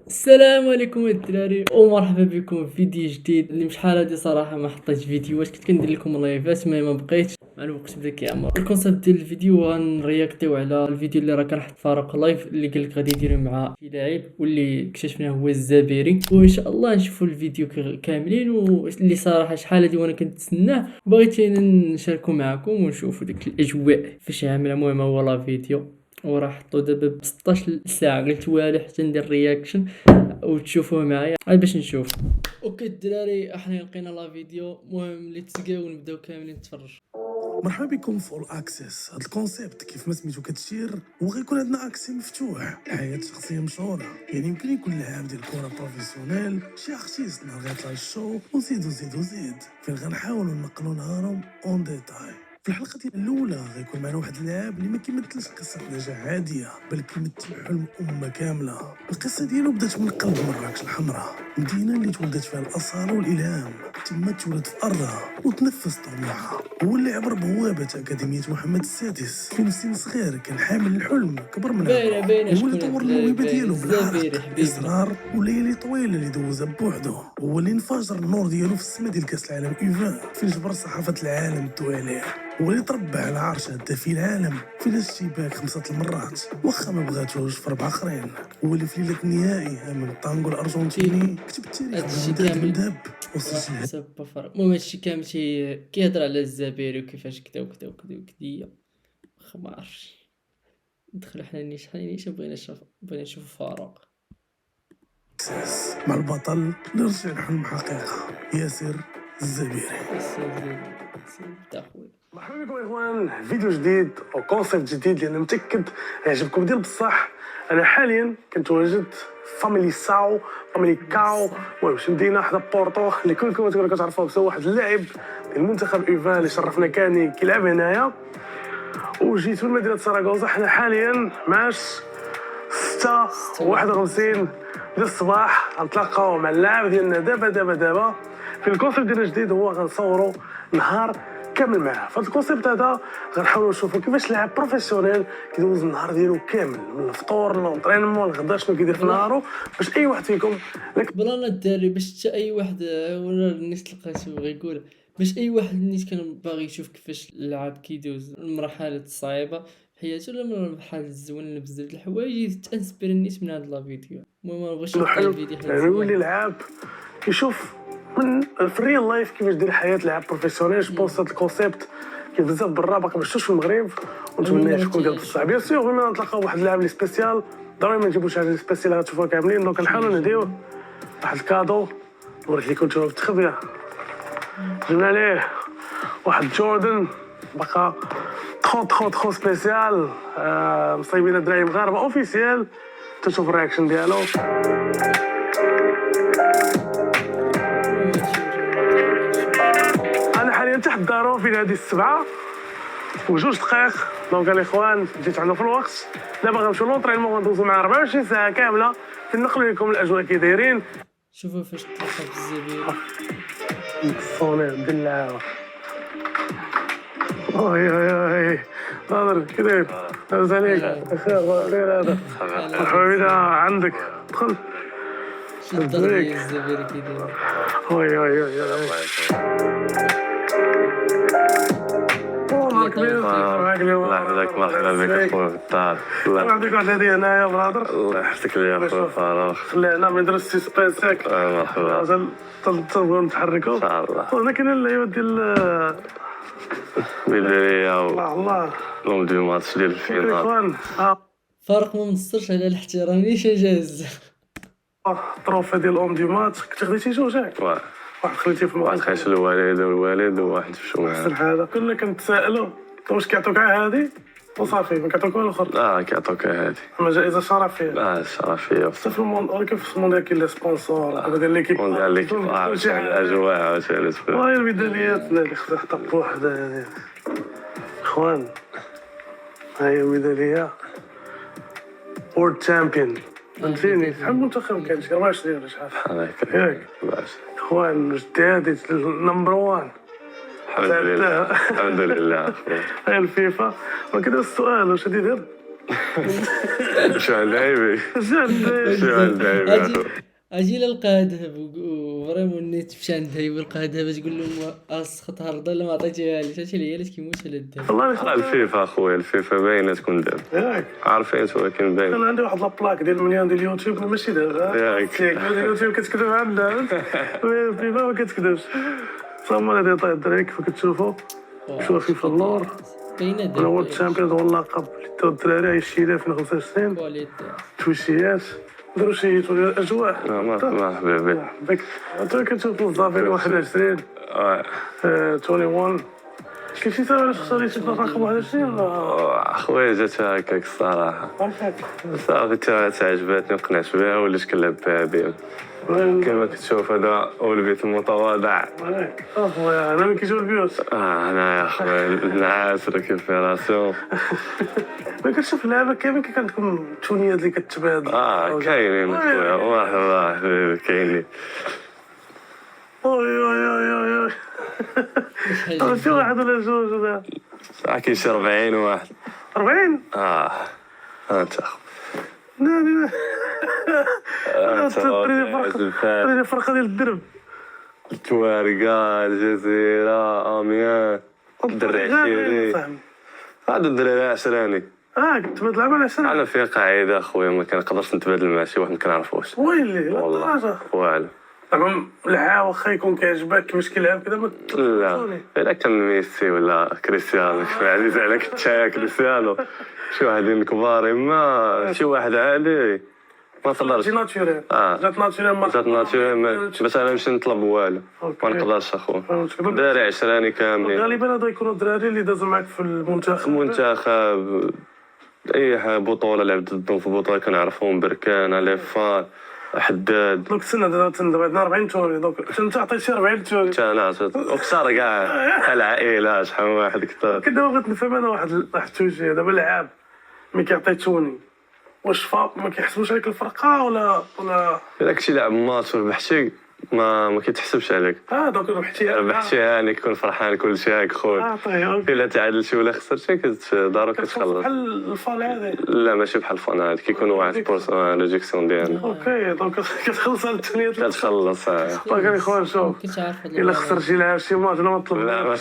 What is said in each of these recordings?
السلام عليكم الدراري ومرحبا بكم في فيديو جديد. اللي شحال هادي صراحه ما حطيتش فيديوهات، كنت كندير لكم لايفات ما بقيتش مع الوقت بدا كيعمر. الكونسيبت ديال الفيديو غنرياكتيو على الفيديو اللي راه كنحط فارق لايف اللي قال لك غادي يديروا مع شي لاعب واللي اكتشفنا هو الزبيري، وان شاء الله نشوفوا الفيديو كاملين. واللي صراحه شحال هادي وانا كنتسناه وبغيت نشاركو معكم ونشوفوا ديك الاجواء فاش عامله. المهم هو لا فيديو وراه حطو دابا ب 16 ساعه، قلت والو حتى ندير رياكشن وتشوفوه معايا باش نشوف. اوكي الدراري احنا لقينا لا فيديو، المهم ليتس جو ونبداو كاملين نتفرج. مرحبا بكم في اول اكسس. هذا الكونسيبت كيف ما سميتو كتشير وغيكون عندنا اكسي مفتوح لحياه شخصيه مشهوره. يعني يمكن يكون لاعب ديال الكره بروفيسيونيل، شي ارتيست نهار غيطلع الشو وزيد وزيد وزيد، فين غنحاولوا نقلوا نهارهم اون ديتاي. في الحلقه ديال الاولى غيكون معنا واحد اللاعب اللي ما كيمثلش قصه نجاح عاديه، بل كيمثل حلم امه كامله. القصه ديالو بدات من قلب مراكش الحمراء، مدينه اللي تولدت فيها الاصاله والالهام. تما تولد في ارضها وتنفس طموحها. هو اللي عبر بوابه اكاديميه محمد السادس في سن صغير، كان حامل الحلم كبر من باينه عمره. باينه هو شكون اللي طور هاد اللاعب، الموهبه باين ديالو الزبيري بالعرق، حبيبنا. اصرار وليالي طويله اللي دوزها بوحدو. هو اللي انفجر النور ديالو في السما ديال كاس العالم ايفان، فين جبر صحافه العالم الدوي عليه. هو اللي تربى على عرش هدافي العالم في لاس الشباك 5 المرات واخا ما بغاتوش في 4 اخرين. هو اللي في ليله النهائي امام الطانغو الارجنتيني كتب التاريخ هادشي بمداد كامل مذهب وسجل. حسب بفر. المهم هادشي كامل كيهضر على الزبيري وكيفاش كدا وكدا وكدا وكدية. واخا ما عرفتش ندخلو حنا نيشان بغينا نشوف فاروق مع البطل اللي رجع الحلم حقيقه، ياسر الزبيري. بدا خويا. مرحبا بكم اخوان، فيديو جديد او كونسيبت جديد اللي انا متاكد يعجبكم ديال بصح. انا حاليا كنتواجد في فاميلي ساو، فاميلي كاو، المهم شي مدينه حدا بورطو اللي كلكم تقولوا كتعرفوها بسبب واحد اللاعب ديال المنتخب ايفان اللي شرفنا كان كيلعب هنايا. وجيت من مدينه سراغوزا. حنا حاليا ماش 6:51 ديال الصباح غنتلاقاو مع اللاعب ديالنا دابا. في الكونسيبت ديالنا الجديد هو غنصوروا نهار كامل معاه. فهاد الكونسيبت هذا غنحاولوا نشوفوا كيفاش لاعب بروفيسيونيل كيدوز النهار ديالو كامل، من الفطور للونطرينمون للغدا، شنو كيدير في نهارو، باش اي واحد فيكم بلانا الدراري باش حتى اي واحد ولا الناس لقيتو غيقول، باش اي واحد نيت كان باغي يشوف كيفاش اللعاب كيدوز المرحله الصعيبه في حياته ولا من المرحله الزوينه بزاف د الحوايج تانسبيري نيت من هاد لا فيديو. المهم ما بغيتش نطول حلو الفيديو حيت يعني يولي زوين. لعاب يشوف من في الريال لايف كيفاش دير حياه لاعب بروفيسيونيل. جو بونس هاد الكونسيبت كاين بزاف برا باقي ما شفتوش في المغرب، ونتمنى يشوفكم ديال بصح. بيان سور بما نتلاقاو بواحد اللاعب لي سبيسيال ضروري ما نجيبوش حاجه سبيسيال غتشوفوها كاملين. دونك نحاولوا نديو واحد الكادو وريت لكم نتوما بالتخبيه. جبنا ليه واحد جوردن بقى تخو سبيسيال، مصايبين الدراري مغاربه اوفيسيال. تشوف الرياكشن ديالو. انا حاليا تحت الدارو في هذه 7:02. دونك الاخوان جيت عندنا في الوقت. دابا غنمشيو لونطرينمون غندوزو مع 24 ساعه كامله في نقلوا لكم الاجواء كي دايرين. شوفوا فاش تلقى في الزبيري الصوني بالله. اي ناظر كي داير؟ لاباس عليك؟ بخير خير. هذا مرحبا بك عندك، دخل. شي الضرب ديال الزبيري كيدير. الله يحفظك، مرحبا بك اخويا في الدار. الله عندك واحد هديه هنايا برادر. الله يحفظك ليا اخويا فاروق. خلينا ما نديرش سسبانس ياك. مرحبا تنبغيو نتحركوا ان شاء الله. هنا كاين اللعيبه ديال بيدريا الله لوم دو ماتش ديال الفينال. الاخوان. فارق ما منصرش على الاحترام ليش جاز. التروفي ديال الاوم دي ماتش كنت خديتي جوج ياك؟ واحد خليتيه في الماتش. خايش الوالد وواحد في الشمال. احسن حاجه كنا كنتسائلوا واش كيعطوك هادي وصافي ما كيعطوك والو اخر. كيعطوك هادي اما جائزه شرفيه. الشرفيه حتى في الموند ولكن في المونديال كاين لي سبونسور هذا ديال ليكيب. مونديال ليكيب الاجواء عاوتاني والله الميداليات اللي خصها حتى بوحدها. اخوان ها هي ميداليه وورد تشامبيون. فهمتيني شحال المنتخب كان شي 24 ولا شحال ياك؟ اخوان جدادي نمبر 1. الحمد لله الحمد لله. هاي الفيفا. ولكن السؤال واش غادي يدير شو عندي شو عندي اجي للقى ذهب وفريمون نيت مشى عندها يلقى ذهب تقول لهم اسخط هرضه لا ما عطيتيها لي شاشي العيالات كيموتوا على الذهب. والله الفيفا اخويا الفيفا باينه تكون دابا ياك عارفين ولكن باين انا عندي واحد لابلاك ديال المنيان ديال اليوتيوب ماشي دابا ياك. اليوتيوب كتكذب عندنا فيفا ما كتكذبش صافي هذه طايح الدراري كيف كتشوفوا شوف فيفا اللور باينه انا هو دابا الشامبيون هو اللقب اللي داو الدراري عايشين 2025 كواليتي تويشيات داروا شي اجواء ما حبيبي بك انت كتشوف الظافر 21 21 كاين شي سبب علاش اختاريتي الرقم 21 ولا اخويا جات هكاك الصراحه صافي تعجباتني وقنعت بها وليت كنلعب بها بهم كما كتشوف هذا هو البيت المتواضع. اخويا انا ملي كيجيو البيوت انا يا اخويا النعاس ريكوبيراسيون ملي كتشوف اللعبه كامل كتكون التونيات اللي كتبادل كاينين اخويا واحد حبيبي كاينين اوي اوي اوي اوي شي واحد ولا جوج ولا كاين شي 40 واحد 40 انت اخو لا انت تريني فرقه ديال الدرب التوارقه الجزيره اميان الدرع الشيري هذا الدراري عشراني كتبادل مع العشرة انا في قاعده اخويا ما كنقدرش نتبادل مع شي واحد ما كنعرفوش ويلي والله والو زعما العاب واخا يكون كيعجبك كيفاش كيلعب كذا ما لا الا كان ميسي ولا كريستيانو كيف عزيز عليك انت يا كريستيانو شي واحدين كبار اما شي واحد عادي ما تقدرش جات ناتشورال جات ناتشورال باش انا نمشي نطلب والو ما نقدرش اخويا داري عشراني كاملين غالبا هذا يكونوا الدراري اللي دازوا معاك في المنتخب اي بطوله لعبت ضدهم في بطوله كنعرفهم بركان ليفان حداد دوك السنه دابا عندنا 40 توني دوك انت عطيتي 40 توني انا وكسر كاع العائله شحال من واحد كثر دابا بغيت نفهم انا واحد التوجيه دابا اللعاب ملي كيعطي توني واش ما كيحسبوش عليك الفرقه ولا الا كنتي لاعب ماتش وربحتي ما كيتحسبش عليك دوك ربحتي هاني كون فرحان كل شيء هاك خويا الا تعادلتي ولا خسرتي ضروري كتخلص بحال الفال هذا لا ماشي بحال الفان هذا كيكون واحد بورسون ريجيكسيون ديالنا اوكي دونك كتخلص على الثانيات كتخلص باغي اخوان شوف الا خسر شي لاعب شي ماتش انا ما نطلب لا ما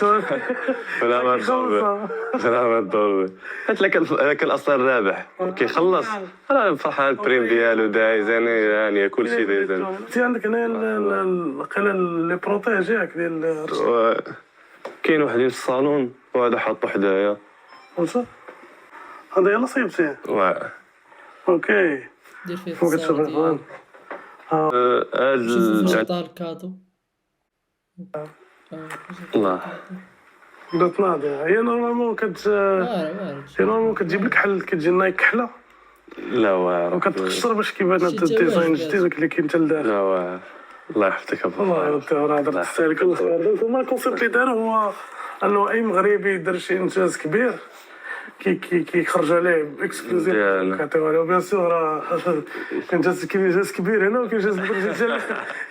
تضربي قلت لك هذاك الاصل الرابح كيخلص راه فرحان البريم ديالو دايز يعني كل شيء دايز انت عندك هنا القلال لي بروتيج ياك ديال كاين وحدين في الصالون وهذا حاطو حدايا هذا يلا صيبتيه اوكي دير فيه فوق تشوف الفان هاد الكادو الله درت ناضي هي نورمالمون كتجيب لك حل كتجي نايك كحله لا واعر وكتقشر باش كيبان الديزاين جديد اللي كاين حتى لداخل لا واعر الله يحفظك الله يرضى راه درت السالك الخير هما الكونسيبت اللي دار هو انه اي مغربي دار شي انجاز كبير كيخرج عليه اكسكلوزيف كيعطيوه له بيان سور راه كاين انجاز كبير هنا وكاين انجاز ديال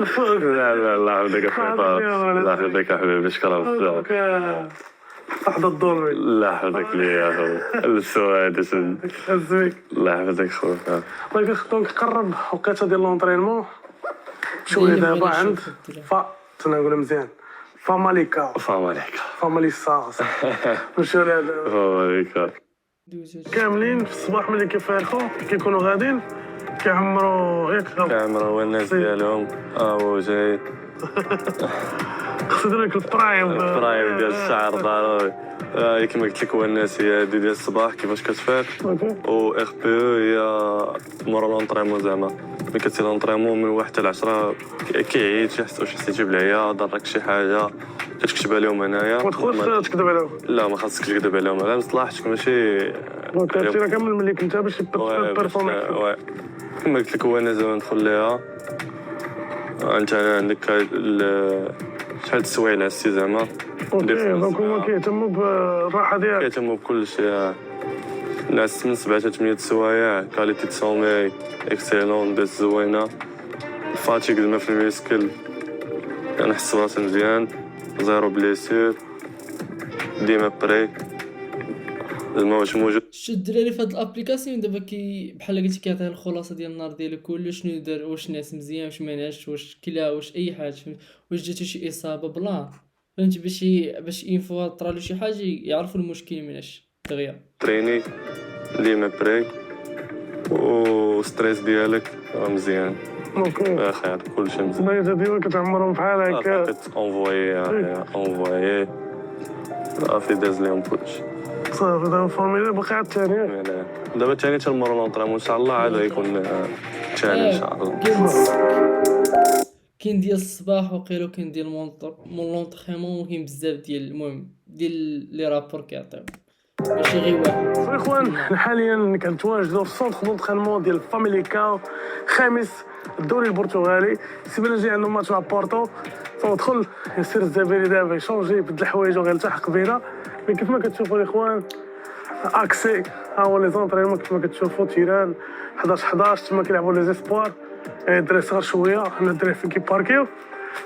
الفوق لا الله يحفظك الله يحفظك حبيبي شكرا بزاف واحد الدور الله يحفظك لي يا اخو السواد الله يحفظك خويا دونك قرب وقيته ديال لونطرينمون شويه دابا عند تنقول مزيان فاماليكا فاماليسا نمشيو لهذا فاماليكا كاملين في الصباح ملي كيفارقوا كيكونوا غاديين كيعمروا كيعمروا الناس ديالهم هو جاي خصو يدير لك البرايم ديال الشعر ضروري كما قلت لك هو الناس هي هادي ديال الصباح كيفاش كتفيق و اف بي او هي مورا لونطريمون زعما ملي كتسير لونطريمون من 1 حتى 10 كيعيط شي حسيتي بالعيا ضرك شي حاجه كتكتب عليهم هنايا ما تخلصش تكذب عليهم لا ما خاصكش تكذب عليهم على مصلحتك ماشي هادشي راه كامل ملي كنت باش بيرفورمانس كما قلت لك هو انا زعما ندخل ليها انت عندك شحال السوايع العسي زعما اوكي دونك هما كيهتموا بالراحه ديالك كيهتموا بكل شيء ناس من 7 حتى 8 سوايع كاليتي سومي اكسيلون بس زوينه الفاتيك زعما في الميسكل كنحس براسي مزيان زيرو بليسير ديما بري زعما واش موجود. شتو الدراري في هاد الابليكاسيون دابا بحال قلتي كيعطيه الخلاصه ديال النهار ديالو كله، شنو دار، واش نعس مزيان، واش ما نعسش، واش كلا، واش اي حاجه، واش جاتو شي اصابه بلا، فهمتي، باش اين فوا طرالو شي حاجه يعرفوا المشكل مناش دغيا. تريني لي مبري وستريس ديالك راه مزيان اوكي بخير كلشي مزيان. البيضه ديالك كتعمرهم بحال هكا. انفويي صافي داز ليهم كلشي. صافي دابا فورميلي باقي عاد الثانيه. يعني دابا الثاني تنمروا لونطريمون ان شاء الله عاد غيكون الثاني ان شاء الله. كاين ديال الصباح وقيلو، كاين ديال لونطريمون، وكاين بزاف ديال المهم ديال لي رابور كيعطيو، ماشي غير واحد. اخوان حاليا كنتواجدوا في سونتر دونطرينمون ديال فاميليكا خامس الدوري البرتغالي. سي بلاجي عندهم ماتش مع بورتو، تندخل يسير الزبيري دابا يشونجي يبدل حوايجو غيلتحق بينا. مي كيف ما كتشوفوا الاخوان اكسي ها هو لي زونطرينمون كيف ما كتشوفوا تيران 11 تما كيلعبوا لي زيسبوار. الدراري صغار شويه، حنا الدراري فين كيباركيو،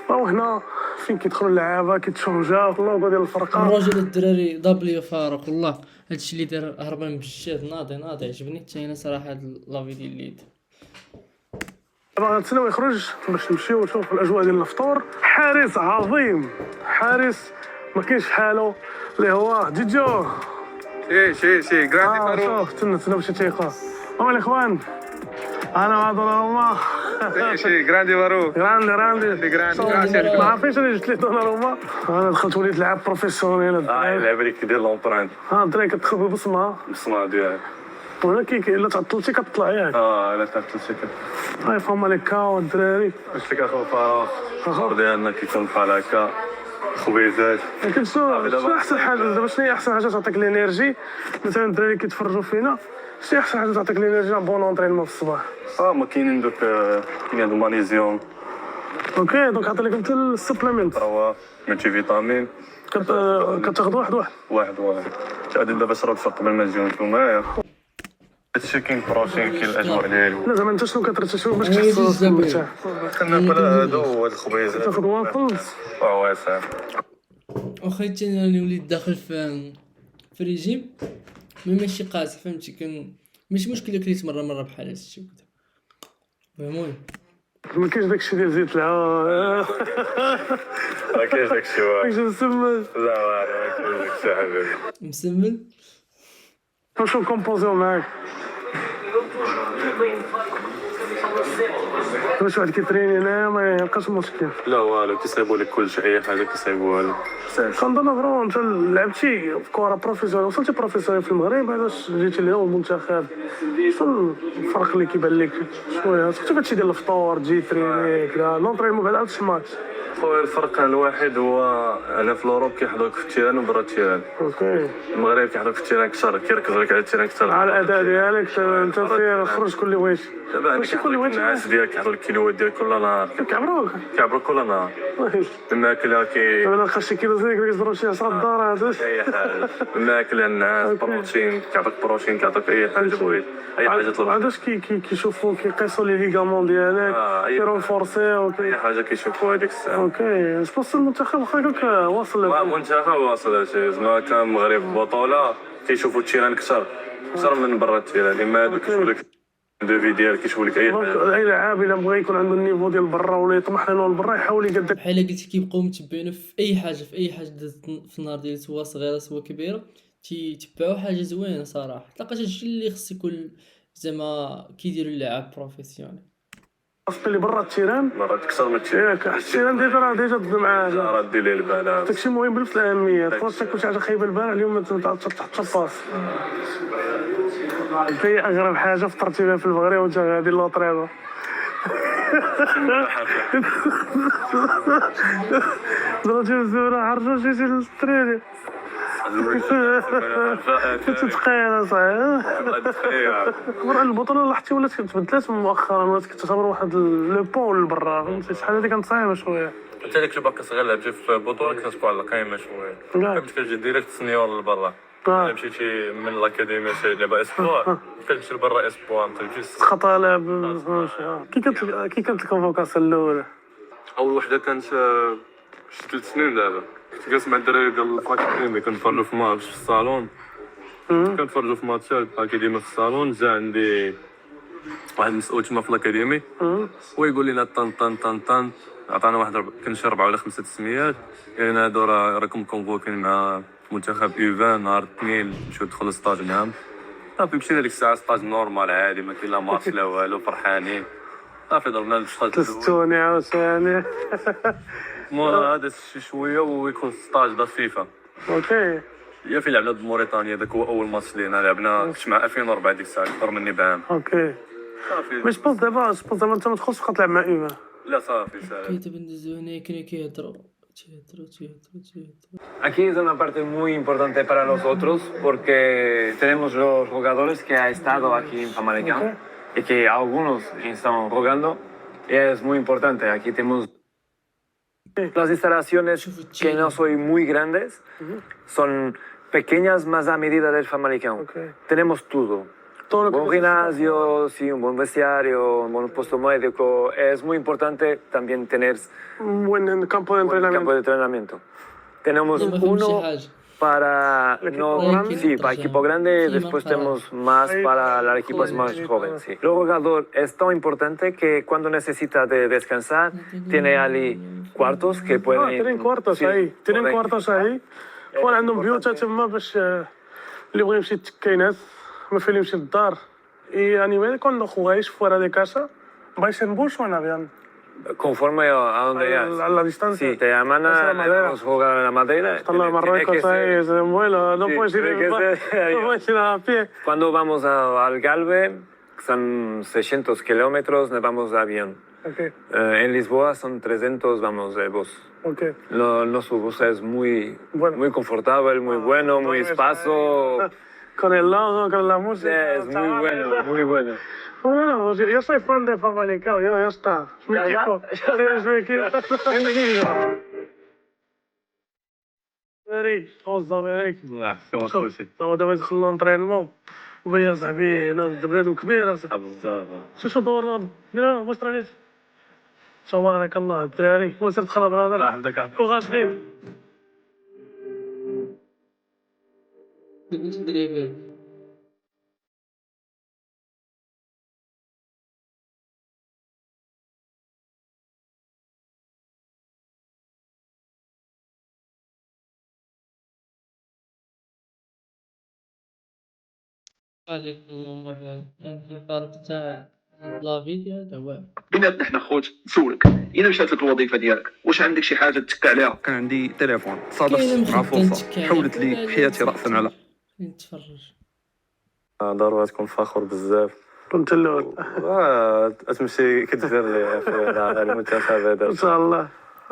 وهنا فين كيدخلوا اللعابه كيتشونجاو اللوغو ديال الفرقه. الراجل الدراري دبليو فاروق والله هادشي اللي دار هربان بالشاد ناضي عجبني حتى انا صراحه هاد لافي ديال الليد. دابا غنتسناو يخرج باش نمشيو نشوفوا الاجواء ديال الفطور. حارس عظيم، حارس ما كاينش حالو اللي هو جيجو. شي جراندي فاروق. شوف تسنى باش تيقا. هو الاخوان انا مع دوناروما. شي جراندي فاروق. جراندي جراندي ما عارفينش انا جبت ليه دوناروما. انا دخلت وليت لعب بروفيسيونيل. يلعب عليك ديال لونطرين الدراري كتدخل بالبصمه الصناعه ديالك. ولا الا تعطلتي كتطلع ياك. الا تعطلتي هاي فما لي كاو الدراري. واش لك اخو فاروق الفطور ديالنا كيكون بحال هكا خبيزات. لكن شنو احسن حاجه دابا؟ شنو هي احسن حاجه تعطيك الانرجي؟ مثلا الدراري كيتفرجوا فينا، شنو هي احسن حاجه تعطيك الانرجي بون اونطرينمون في الصباح؟ ما كاينين دوك كاين هاد المغنيسيوم اوكي دونك عطيك انت السبليمنت روا ملتي فيتامين كتاخذ واحد. غادي دابا شرب شويه قبل ما نجيو نتوما. هادشي كاين بروتين، كاين الاجواء ديالو. لا زعما انت شنو كترتاح باش تحس مرتاح؟ كناكل هادو وهاد الخبيزات. تاخذ وافلز واسع. واخا حتى انا وليت داخل في ريجيم ماشي قاصح، فهمتي، ماشي مشكل الا كليت مره بحال هادشي كذا. المهم ما كاينش داكشي ديال زيت العود. ما كاينش داكشي واعر. داكشي مسمن. لا واعر ما كاينش داكشي حبيبي. مسمن. شنو كومبوزيو معاك؟ واش واحد كيتريني هنايا ما يبقاش مشكل. لا والو كيصايبوا لك كلشي، اي حاجه كيصايبوها لك. كنظن فرون انت لعبتي في كره بروفيسيونيل، وصلتي بروفيسيونيل في المغرب، علاش جيتي لهنا المنتخب؟ شنو الفرق اللي كيبان لك شويه؟ كنت هادشي ديال الفطور تجي تريني كذا لونطريمون بعد عاد ماتش. خويا الفرق الواحد هو انا في الاوروب كيحضروك في التيران وبرا التيران. اوكي المغرب كيحضروك في التيران اكثر، كيركزوا لك على التيران اكثر على الاداء ديالك انت سير خرج كل ويش. دابا ماشي كل ويش الناس ديالك كيحضروا الكيلوات ديال كل نهار، كيعبروك كل نهار. الماكله دابا لقى شي كيلو زيك كيضرب شي 10 الدار. اي حاجه الماكله الناس بروتين كيعطيك اي حاجه بغيت، اي حاجه طلب. علاش كيشوفوا كيقيسوا لي ليغامون ديالك كيرونفورسيو اي حاجه كيشوفوا هذيك الساعه. اوكي سبوس المنتخب واخا هكاك واصل. المنتخب واصل هادشي زعما كان المغرب بطوله كيشوفوا التيران اكثر من برا التيران. اما هادوك كيشوفوا لك الدوفي ديالك، كيشوفوا لك اي حاجه. اي لاعب الا بغى يكون عنده النيفو ديال برا ولا يطمح لنا لبرا يحاول يقدر بحال قلتي كيبقاو متبعينه في اي حاجه دازت في النهار ديال سوا صغيره سوا كبيره، تيتبعوا حاجه زوينه صراحه. لقيت هادشي اللي خص يكون زعما كيديروا اللعاب بروفيسيونيل. اللي برا التيران مرات اكثر من التيران. ياك التيران ديجا ضد معاه راه دير ليه البال. داكشي مهم بنفس الاهميه. تقدر تاكل شي حاجه خايبه البارح اليوم تحط باص. هي اغرب حاجه فطرتي بها في المغرب وانت غادي لوطريمون. ضربتي الزوره عرجه جيتي للتريني كنت تقيل صحيح. مرة البطولة لاحظتي ولات كتبدلات مؤخرا، ولات كتعتبر واحد لو بون لبرا، فهمتي شحال هادي كانت صعيبة شوية. حتى ديك الباك كتغير لعبتي في بطولة كتكون على القايمة شوية، فهمت كتجي ديريكت سنيور لبرا. إلا مشيتي من الأكاديمية شي لعبة اسبوار كتمشي لبرا اسبوار متمشيش خطا لعب. كي كانت الكونفوكاسيون الأولى؟ أول وحدة كانت شي 3 سنين دابا، كنت جالس مع الدراري ديال الأكاديمية كنتفرجوا في ماتش في الصالون، كنتفرجوا في ماتشات بحال ديما في الصالون. جا عندي واحد المسؤول تما في الاكاديمي ويقول لنا طن طن طن طن، عطانا واحد كنشي 4 ولا 5 تسميات، يعني هادو راكم كونفوكين مع منتخب U20 نهار الاثنين، نمشيو ندخلوا ستاج معاهم. صافي مشينا ديك الساعه ستاج نورمال عادي، ما كاين لا ماتش لا والو، فرحانين. صافي ضربنا الشطاج الاول. تستوني عاوتاني. مورا هذا شي شويه ويكون ستاج دا فيفا. اوكي. هي فين لعبنا ضد موريتانيا، داك هو اول ماتش لينا لعبنا، كنت مع 2004 ديك الساعه، اكثر مني بعام. اوكي. صافي مي جوبونس دابا انت ما تدخلش تبقى تلعب مع ايفا. لا صافي ساهل. كيدابا ندوزو هنا كاين كيهضروا. Aquí es una parte muy importante para nosotros porque tenemos los jugadores que han estado aquí en Famalicão y que algunos están jugando y es muy importante. Aquí tenemos las instalaciones que no son muy grandes, son pequeñas más a medida del Famalicão. Okay. Tenemos todo. Todo lo Buen que gimnasio, sí, un buen vestiario, un buen puesto médico. Es muy importante también tener un buen campo de un buen campo entrenamiento. de entrenamiento. Tenemos ما فهمتش شي uno حاجه. para El no, equipo grande. sí, para equipo grande y Sí, después más para- tenemos más Ahí, para los equipos más sí, jóvenes. para- Sí. El jugador es tan importante que cuando necesita de descansar tiene ahí cuartos que pueden. tienen cuartos sí, ahí. Tienen correcto. cuartos ahí. كون عندهم بيوت تما باش اللي بغى يمشي للتكاينات ما فين يمشي للدار. Y a nivel cuando jugáis fuera de casa, ¿vais en bus o en avión? Conforme a donde A vayas. la distancia. Sí, te llaman Vas a la a Madera. vamos a jugar en la Madera. Están los de Tiene que Marruecos ser- ahí, es en vuelo. No Sí, puedes ir tiene que ser- no puedes ir a pie. Cuando vamos al Galve, son 600 kilómetros, nos vamos de avión. Ok, En Lisboa son 300, vamos de bus. ok. Nuestro bus es muy, Bueno. muy confortable, muy bueno, muy Entonces, espacio. Con el logo, con la música. Es muy chavales. bueno, muy bueno. Bueno, pues yo soy fan de Famalicão, ya está. Es mi equipo. Es mi equipo. Bienvenido. Eric, توظف Eric. تو دابا ندخل لونطرينمون وبيا صاحبي ناض بنادم كبير شو دور لا واش راني تبارك الله الدراري وسير تخرب هذا وغادي لا فيديو هذا هو. بيناتنا حنا خوت. نسولك الا مشات لك الوظيفه ديالك واش عندك شي حاجه تتكى عليها؟ كان عندي تليفون كاينة صادفت مع مخدة فرصه نتكى حولت عليها. لي حياتي راسا على نتفرج. ضروري تكون فخور بزاف. كنت الاول تمشي كتدير لي في المنتخب هذا ان شاء الله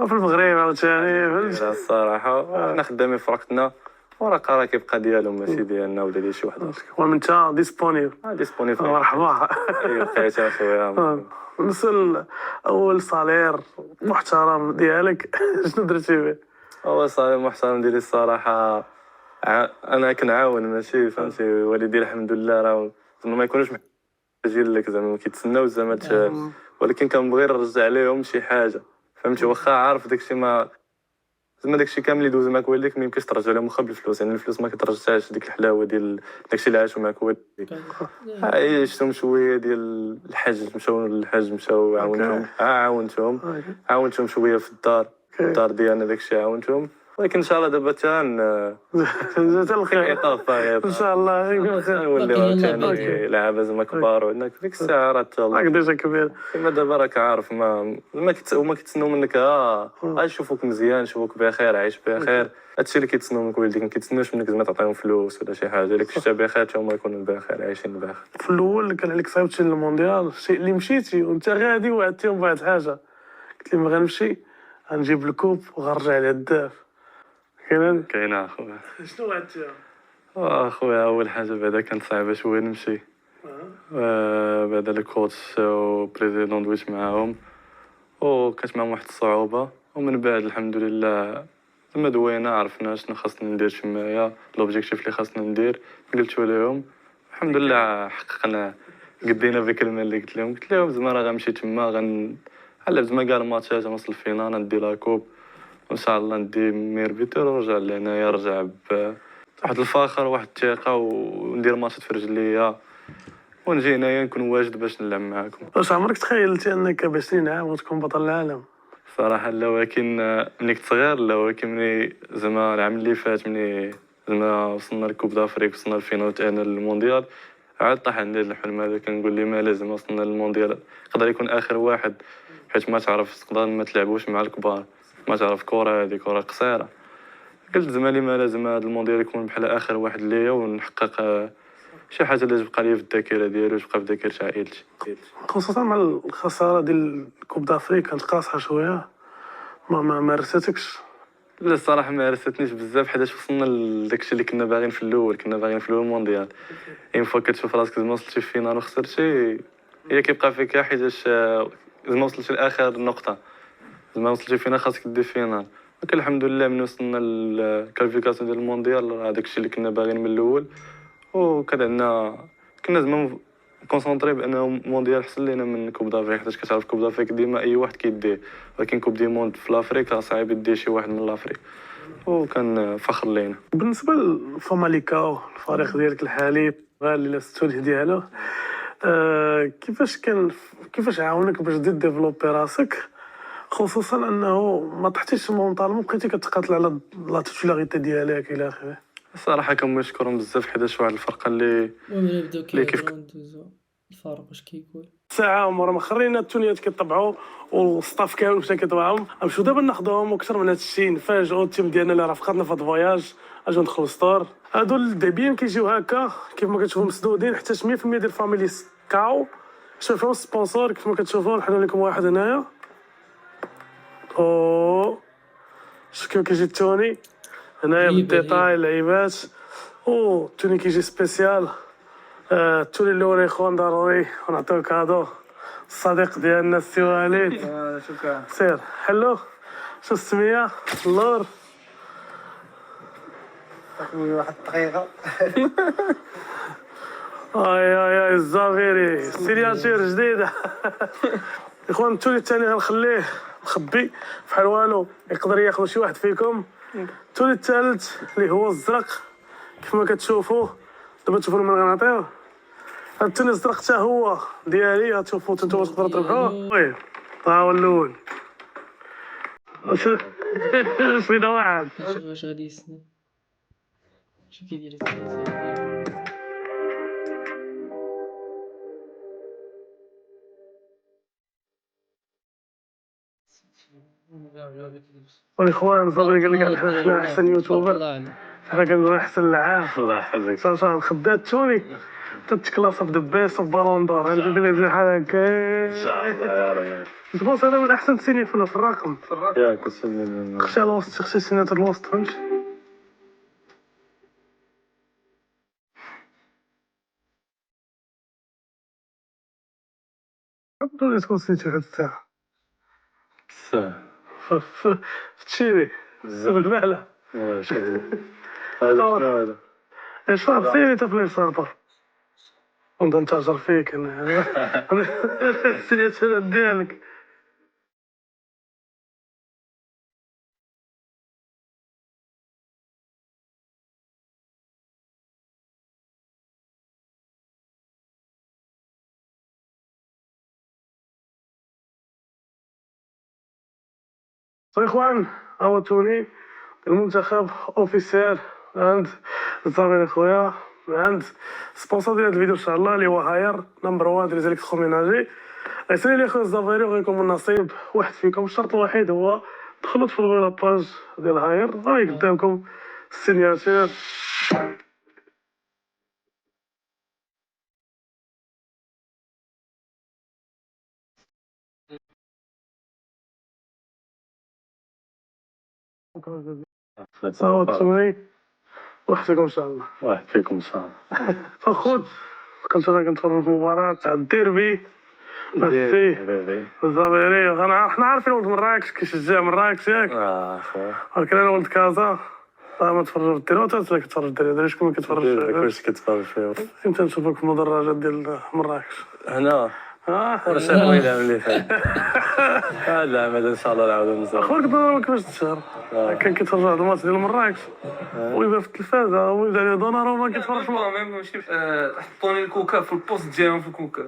في المغرب عاوتاني الصراحه. حنا خدامين في وقتنا، وراه كيبقى ديالهم ماشي ديالنا ولا ديال شي واحد اخر. ومن انت ديسبونيبل ديسبونيبل. مرحبا لقيتها اخويا. نسال اول صالير محترم ديالك شنو درتي به؟ هو صاحبي محترم ديالي الصراحه. انا كنعاون ماشي فهمتي، والدي الحمد لله راه زعما ما يكونوش محتاجين لك، زعما كيتسناو زعما ولكن كنبغي نرجع عليهم شي حاجه فهمتي. واخا عارف داكشي ما زعما داكشي كامل اللي دوز معاك والديك ما يمكنش ترجع لهم واخا بالفلوس، يعني الفلوس ما كترجعش ديك الحلاوه ديال داكشي اللي عاشوا معاك والديك. عيشتهم شويه ديال الحج، مشاو للحج مشاو عاونتهم شويه في الدار ديالنا داكشي عاونتهم. ولكن ان شاء الله دابا جزاك الخير اطافه ان شاء الله نوليو عاوتاني لعابه زعما كبار، وهناك ديك الساعه راه راك ديجا كبير كيما دابا راك عارف ما كيتسناو منك يشوفوك مزيان، يشوفوك بخير عايش بخير. هادشي اللي كيتسناو منك وليديك، ما كيتسناوش منك زعما تعطيهم فلوس ولا شي حاجه. الا كنتي بخير حتى هما يكونوا بخير عايشين بخير. في الاول كان عليك صعيب تمشي للمونديال، الشيء اللي مشيتي وانت غادي وعدتيهم بواحد الحاجه، قلت لهم غنمشي غنجيب الكوب وغنرجع للهداف. كاينه اخويا. شنو وعدتيهم؟ اخويا اول حاجه بعدا كانت صعيبه شويه نمشي، بعدا الكوتش وبريزيدون دويت معاهم وكانت معاهم واحد الصعوبه، ومن بعد الحمد لله زعما دوينا عرفنا شنو خاصنا ندير تمايا، لوبجيكتيف اللي خاصنا ندير قلتو لهم الحمد لله حققنا. قدينا بكلمه اللي قلت لهم زعما راه غنمشي تما غنلعب زعما كاع الماتشات، غنوصل الفينال ندي لا كوب وان شاء الله ندي مير بيتر ونرجع لهنايا، نرجع واحد الفخر واحد الثقه، وندير ماتشات في رجليا ونجي هنايا نكون واجد باش نلعب معاكم. واش عمرك تخيلتي انك ب20 عام وتكون بطل العالم؟ صراحه لا، ولكن ملي كنت صغير لا، ولكن ملي زعما العام اللي فات ملي زعما وصلنا لكوب دافريك، وصلنا الفينال تاعنا للمونديال، عاد طاح عندي الحلم هذا. كنقول لي ما لازم وصلنا للمونديال، يقدر يكون اخر واحد، حيت ما تعرف تقدر ما تلعبوش مع الكبار، ما تعرف كره هذه كره قصيره. قلت زعما ما لازم هذا المونديال يكون بحال اخر واحد ليا، ونحقق شي حاجه اللي تبقى لي في الذاكره ديالي وتبقى في ذاكره عائلتي. خصوصا مع الخساره ديال كوب دافريك كانت قاصحه شويه، ما رساتكش؟ لا الصراحه ما رستنيش بزاف، حيت وصلنا لداكشي اللي كنا باغيين في الاول. كنا باغيين في الاول المونديال، اين فوا كتشوف راسك زعما وصلتي في فينال وخسرتي، هي كيبقى فيك حيتاش زعما وصلتي لاخر نقطه، زعما وصلتي فينا خاصك دير فينال. ولكن الحمد لله من وصلنا للكاليفيكاسيون ديال المونديال، راه داكشي اللي كنا باغيين من الاول. وكان عندنا كنا زعما كونسونطري بانه مونديال احسن لينا من كوب دافريك، حيت كتعرف كوب دافريك ديما اي واحد كيديه، ولكن كوب دي موند في لافريك راه صعيب يديه شي واحد من لافريك، وكان فخر لينا. بالنسبه لفاماليكاو الفريق ديالك الحالي غالي لا التوجه ديالو، كيفاش عاونك باش تزيد ديفلوبي راسك، خصوصا انه ما طحتيش مونطالمون، بقيتي كتقاتل على لا تيتولاريتي ديالك الى اخره؟ الصراحه كنشكرهم بزاف، حيت واحد الفرقه اللي ونبداو كيف كيهضروا ندوزو الفارق واش كيقول. ساعه عمر ما خرينا التونيات كيطبعوا والصطاف كامل مشى كيطبعهم، نمشيو دابا ناخذوهم اكثر من هذا الشيء، نفاجئوا التيم ديالنا اللي راه فقدنا في هذا الفواياج، اجيو ندخلوا ستور. هادو الديبيين كيجيو هكا كيف ما كتشوفوا مسدودين، حتى 100% ديال الفاميلي كاو شوف فيهم سبونسور كيف ما كتشوفوا. نحل لكم واحد هنايا، او شكون كيجي التوني هنايا بالديتاي اللعيبات، او التوني كيجي سبيسيال. التوني الاول اخوان ضروري ونعطيو كادو الصديق ديالنا السي وليد. شكرا. سير حلو، شو السميه؟ اللور واحد الدقيقة. اي الزافيري سيناتور جديده. اخوان التوني الثاني غنخليه مخبي بحال والو، يقدر ياخذ شي واحد فيكم. التوني الثالث اللي هو الزرق كيف ما كتشوفوا دابا، تشوفوا من غنعطيوه. هاد التوني الزرق حتى هو ديالي، غتشوفوا نتوما تقدروا تربحوه. وي ها هو الاول. سمينا واحد شوف واش غادي يسنى، شوف كيدير والاخوان صافي قال لك احنا احسن يوتيوبر، حنا كنقولوا احسن لعاب. الله يحفظك. صافي خدات توني تتكلاص في دبيس وفي بالون دور، ندير بحال هكا. جوبونس هذا من احسن السنين في الرقم. ياك السنين خشى الوسط، خشى السنات الوسط، فهمتي؟ بدوني تكون سنيتي هاد الساعة في تشيري بالمعلى. والله شوف هذا ايش صار سيري تفلي صار ونبدا نتاجر فيك انا. سنيت ديالك. اخوان هو توني المنتخب اوفيسيال عند الزميل خويا، عند سبونسور ديال الفيديو ان شاء الله اللي هو هاير نمبر 1 ديال الكتروميناجي. غيسالي لي خويا الزفيري وغيكون من نصيب واحد فيكم. الشرط الوحيد هو دخلوا تفرجوا لاباج ديال هاير، هاي قدامكم السيناتور. صوتوني واحد فيكم ان شاء الله. واحد فيكم ان شاء الله. فخذ كنت انا كنتفرج في المباراة تاع الديربي ميسي الزبيري. حنا عارفين ولد مراكش كيشجع مراكش ياك، خويا ولكن انا ولد كازا. ما تفرجوا في الدير، انت كتفرج في الدير، شكون كيتفرج؟ كلشي كتفرج فيه. امتى نشوفك في المدرجات ديال مراكش؟ هنا ورا شهر العام اللي فات. هذا العام هذا ان شاء الله نعاودو نزور. خويا ضروري كيفاش تشهر كان كيتفرج على الماتش ديال مراكش ويبان في التلفازه ويبدا لي دوناروما كيتفرج ماشي حطوني الكوكا في البوست ديالهم في الكوكا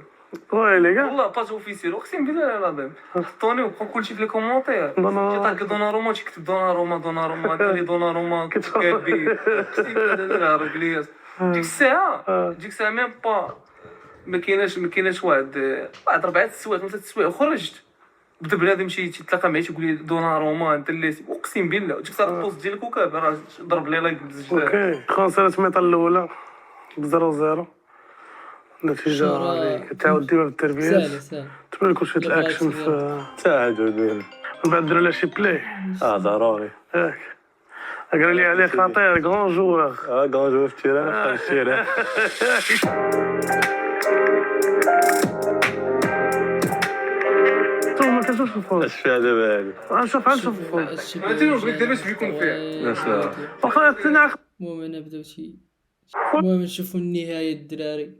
ويلي كاع والله باج اوفيسيال اقسم بالله العظيم حطوني وبقى كلشي في لي كومونتير كيعطيك دوناروما تيكتب دوناروما داري دوناروما كاتبي اقسم بالله رجليات ديك الساعه ميم با ما كايناش واحد 4 السوايع 5 السوايع خرجت بدا بنادم شي تيتلاقى معايا تيقول لي دوناروما انت اللي اقسم بالله ديك الساعه البوست ديال الكوكا راه ضرب لي لايك بزاف. اوكي خسرت ميطا الاولى ب 0-0 النتيجه اللي كتعاود ديما بالتربيات سهل تبان لكم شويه الاكشن في تعادل من بعد درنا لا شي بلاي ضروري. ياك قال لي عليه خطير كرون جوار كون جو في التيران في التيران. تو ما كنشوفش الفوز اش فيها دابا هادي؟ نشوف الفوز ما بغيت دابا باش بيكون فيها نسمع. واخا تنعق المهم انا بداو شي المهم نشوفوا النهايه الدراري.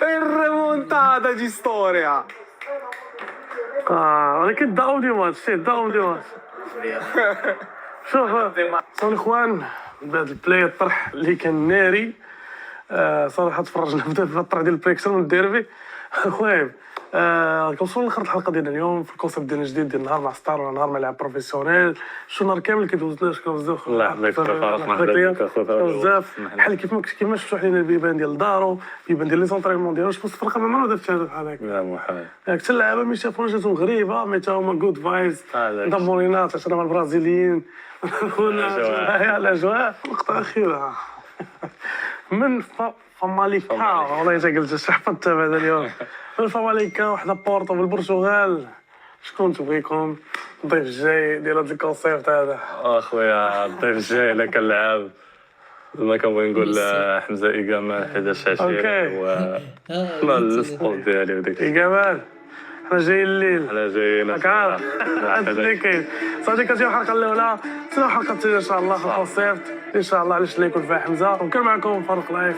الريمونتادا دي ستوريا ولكن داوم دي ماتش شوف الاخوان من بعد البلاي الطرح اللي كان ناري صراحه تفرجنا في الطرح ديال البلاي اكثر من الديربي. المهم كنوصلوا لاخر الحلقه ديالنا اليوم في الكونسيبت ديالنا الجديد ديال نهار مع ستار ولا نهار مع لاعب بروفيسيونيل. شو نهار كامل كيدوزنا شكون بزاف الله يحفظك بزاف بحال كيما مفتوح لينا البيبان ديال دارو البيبان ديال لي زونطريمون ديالو واش فرقه ما عمرها درت هذا بحال هكا. لا محال. حتى اللعابه ملي شافونا جاتهم غريبه مي تا هما جود فايز ضمورينات عشان هما البرازيليين ولا الاجواء. نقطه اخيره من فماليكا والله الا قلت شي حفظت هذا اليوم من فماليكا وحده بورتو بالبرتغال. شكون تبغيكم الضيف الجاي ديال هذا الكونسيبت هذا؟ اخويا الضيف الجاي الا كان لعب ما كنبغي نقول حمزه ايكامان 11 أوكي. و السبورت ديالي وداك ايكامان حنا جايين الليل حنا جايين راك عارف هذا اللي كاين. صافي كتجيو الحلقه الاولى تسناو الحلقه الثانيه ان شاء الله في الكونسيبت ان شاء الله علاش لا يكون فيها حمزه وكان معكم فاروق لايف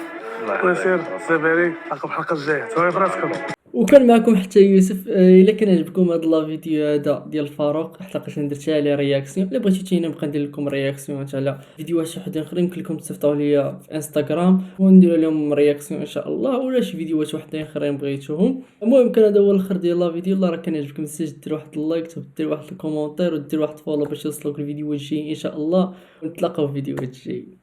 ونسير الزبيري. نلقاو في الحلقه الجايه تبارك في راسكم. وكان معكم حتى يوسف. الا كان عجبكم هذا لا فيديو هذا ديال فاروق حلقه درت عليه رياكسيون الا بغيتو نبقى ندير لكم رياكسيون على فيديوهات وحدين اخرين يمكن لكم تصيفطوا ليا في انستغرام وندير لهم رياكسيون ان شاء الله ولا شي فيديوهات وحدين اخرين بغيتوهم. المهم كان هذا هو الاخر ديال لا فيديو. الله راه كان عجبكم مساج دير واحد اللايك ودير واحد الكومونتير ودير واحد فولو باش يوصلوك الفيديو الجاي ان شاء الله ونتلاقاو في الفيديوهات الجايه.